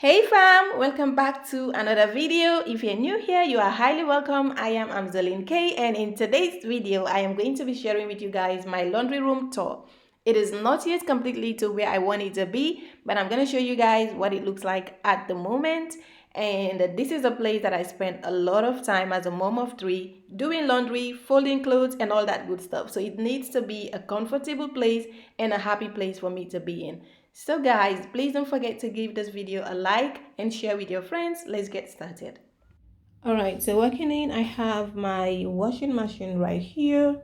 Hey fam, welcome back to another video. If you're new here, you are highly welcome. I am Amzaline K, and in today's video, I am going to be sharing with you guys my laundry room tour. It is not yet completely to where I want it to be, but I'm going to show you guys what it looks like at the moment. And this is a place that I spent a lot of time as a mom of three doing laundry, folding clothes, and all that good stuff. So it needs to be a comfortable place and a happy place for me to be in. So guys, please don't forget to give this video a like and share with your friends. Let's get started. Alright, so working in, I have my washing machine right here,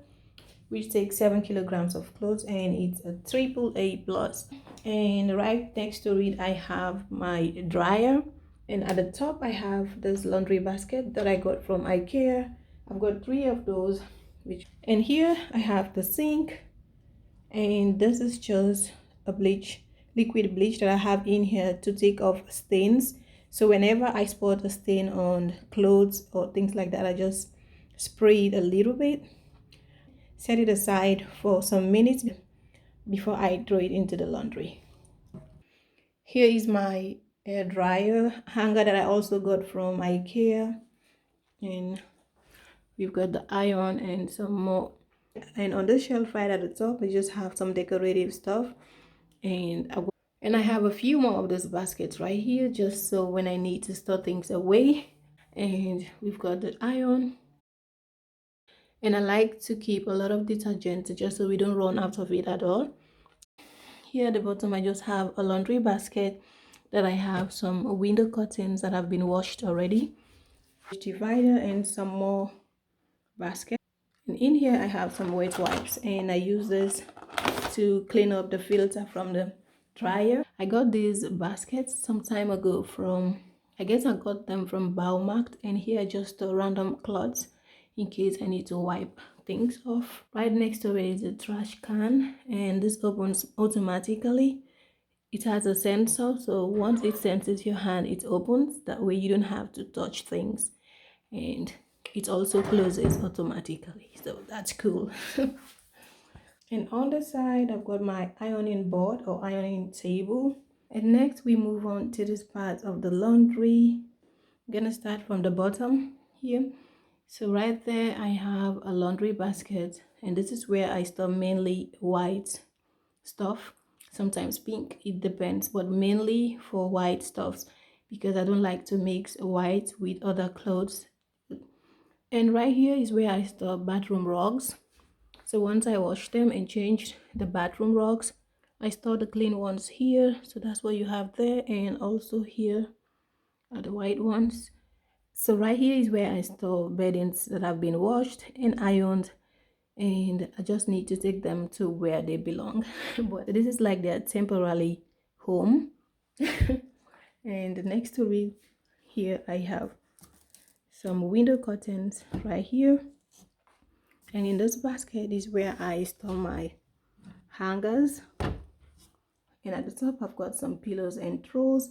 which takes 7 kilograms of clothes, and it's a triple A plus. And right next to it, I have my dryer, and at the top, I have this laundry basket that I got from IKEA. I've got 3 of those, and here I have the sink, and this is just a liquid bleach that I have in here to take off stains. So whenever I spot a stain on clothes or things like that, I just spray it a little bit, set it aside for some minutes before I throw it into the laundry. Here is my air dryer hanger that I also got from IKEA, and we've got the iron and some more. And on the shelf right at the top, I just have some decorative stuff, and I have a few more of those baskets right here, just so when I need to store things away. And we've got the iron, and I like to keep a lot of detergent just so we don't run out of it at all. Here at the bottom, I just have a laundry basket that I have some window curtains that have been washed already, divider, and some more baskets. And in here I have some wet wipes, and I use this to clean up the filter from the dryer. I got these baskets some time ago from, I guess I got them from Baumarkt, and here just store random cloths in case I need to wipe things off. Right next to it is a trash can, and this opens automatically. It has a sensor, so once it senses your hand, it opens. That way you don't have to touch things, and it also closes automatically, so that's cool. And on the side, I've got my ironing board or ironing table. And next we move on to this part of the laundry. I'm gonna start from the bottom here. So right there I have a laundry basket, and this is where I store mainly white stuff, sometimes pink, it depends, but mainly for white stuffs because I don't like to mix white with other clothes. And right here is where I store bathroom rugs. So once I wash them and change the bathroom rugs, I store the clean ones here. So that's what you have there, and also here are the white ones. So right here is where I store beddings that have been washed and ironed, and I just need to take them to where they belong. But this is like they're temporarily home. And next to it here I have some window curtains right here, and in this basket is where I store my hangers, and at the top I've got some pillows and throws.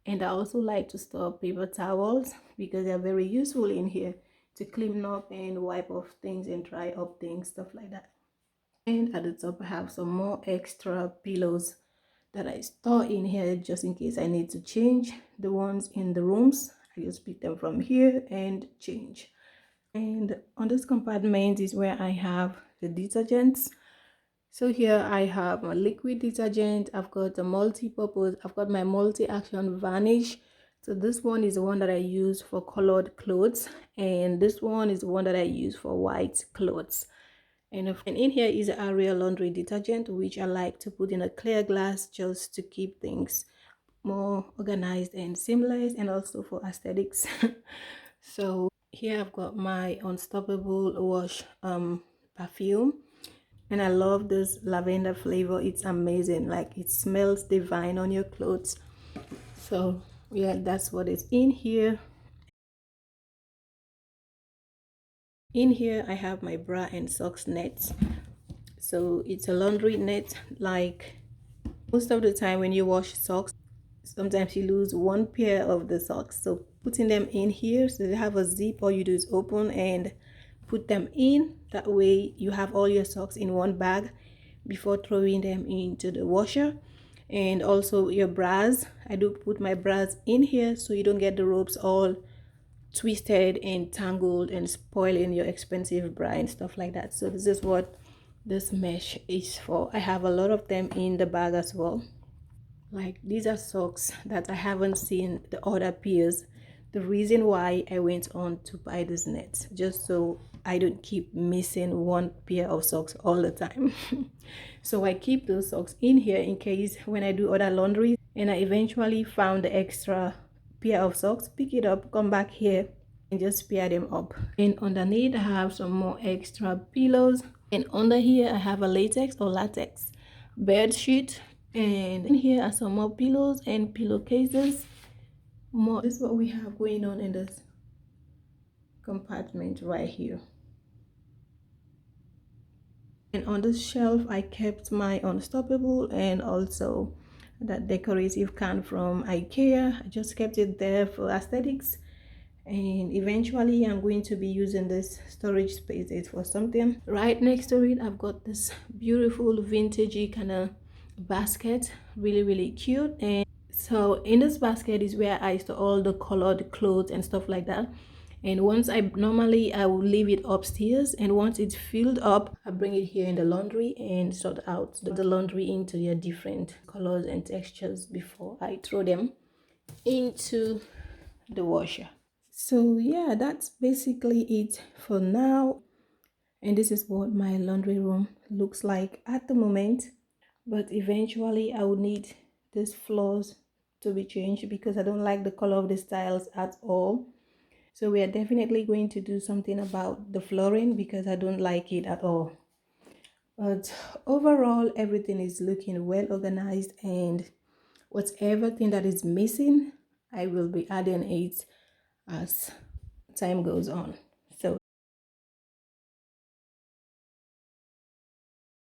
And I also like to store paper towels because they're very useful in here to clean up and wipe off things and dry up things, stuff like that. And at the top I have some more extra pillows that I store in here just in case I need to change the ones in the rooms. I just pick them from here and change. And on this compartment is where I have the detergents. So here I have my liquid detergent. I've got a multi-purpose. I've got my multi-action vanish. So this one is the one that I use for colored clothes, and this one is the one that I use for white clothes. And in here is Ariel laundry detergent, which I like to put in a clear glass just to keep things more organized and seamless, and also for aesthetics. So here I've got my Unstoppable Wash perfume, and I love this lavender flavor. It's amazing, like it smells divine on your clothes. So yeah, that's what is in here. In here I have my bra and socks nets. So it's a laundry net. Like most of the time when you wash socks, sometimes you lose one pair of the socks. So putting them in here, so they have a zip, all you do is open and put them in. That way you have all your socks in one bag before throwing them into the washer. and also your bras. I do put my bras in here so you don't get the ropes all twisted and tangled and spoiling your expensive bra and stuff like that. So this is what this mesh is for. I have a lot of them in the bag as well. Like, these are socks that I haven't seen the other pairs. The reason why I went on to buy this net, just so I don't keep missing one pair of socks all the time. So I keep those socks in here in case when I do other laundry and I eventually found the extra pair of socks, pick it up, come back here and just pair them up. And underneath I have some more extra pillows, and under here I have a latex bed sheet, and in here are some more pillows and pillowcases. More, this is what we have going on in this compartment right here. And on this shelf I kept my Unstoppable and also that decorative can from IKEA. I just kept it there for aesthetics, and eventually I'm going to be using this storage spaces for something. Right next to it I've got this beautiful vintagey kind of basket, really cute. And so in this basket is where I store all the colored clothes and stuff like that. And once I will leave it upstairs, and once it's filled up I bring it here in the laundry and sort out the laundry into their different colors and textures before I throw them into the washer. So yeah, that's basically it for now, and this is what my laundry room looks like at the moment. But eventually I will need these floors to be changed because I don't like the color of the tiles at all. So we are definitely going to do something about the flooring because I don't like it at all. But overall everything is looking well organized, and whatever thing that is missing I will be adding it as time goes on.